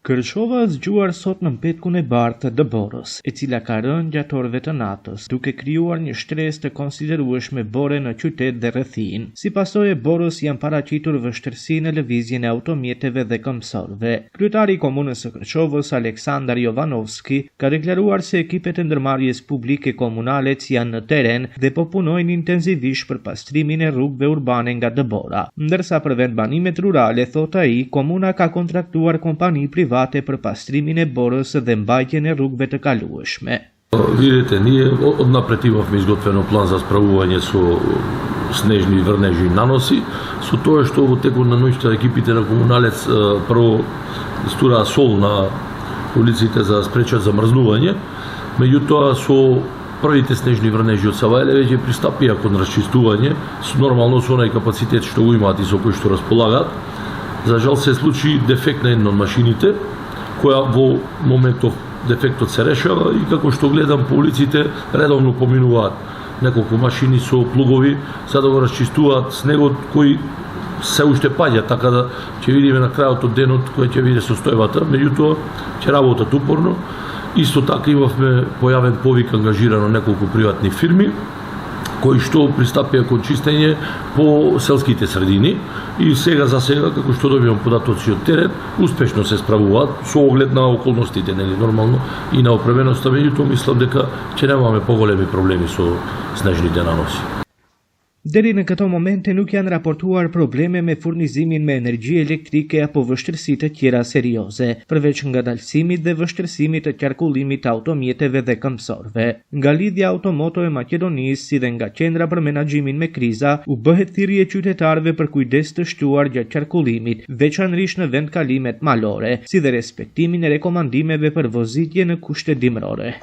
Kërçova zgjuar sot në petkun e bardhë të Dëborës, e cila ka rënë gjatë orëve të natës, duke krijuar një shtresë të konsiderueshme bore në qytet dhe rrethin. Si pasojë e borës janë paraqitur vështirësi në lëvizjen e automjeteve dhe këmbësorëve. Kryetari i komunës së Kërçovës, Aleksandar Jovanovski, ka deklaruar se ekipet e ndërmarrjes publike komunale janë në teren dhe po punojnë intensivisht për pastrimin e rrugëve urbane nga Dëbora. Ndërsa për vendbanimet rurale, thot ai, komuna ka kontraktuar kompani private për pastrimin e borës dhe mbajtjen e rrugëve të kalueshme. Видите, ние однапретивавме изготвено план за справување со снежни врнежи и наноси, со тоа што во текот на ноќта екипите на комуналец прво стура сол на улиците за да спречат замрзнување, меѓутоа со првите снежни врнежи од Савајле веќе пристапија кон расчистување, нормално со онај капацитет што го имаат и со кој што располагаат. За жал се случи дефект на една од машините, која во моментов дефектот се решава и како што гледам по улиците редовно поминуваат неколку машини со плугови за да го расчистуваат снегот кој се уште паѓа, така да ќе видиме на крајот од денот која ќе биде состојбата, меѓутоа ќе работат упорно. Исто така имавме појавен повик ангажирано неколку приватни фирми кои што пристапија кон чистење по селските средини и сега за сега, како што добивам податоци од терен, успешно се справуваат со оглед на околностите, нели нормално и на опременоста, меѓутоа мислам дека ќе немаме поголеми проблеми со снежните наноси. Deri në këto momente nuk janë raportuar probleme me furnizimin me energji elektrike apo vështirësi të tjera serioze, përveç ngadalësimit dhe vështirësimit të qarkullimit të automjeteve dhe këmbësorëve. Nga lidhja Automoto e Maqedonisë si dhe nga qendra për menaxhimin me kriza, u bëhet thirrje qytetarëve për kujdes të shtuar gjatë qarkullimit, veçanërisht në vendkalimet malore, si dhe respektimin e rekomandimeve për vozitje në kushte dimrore.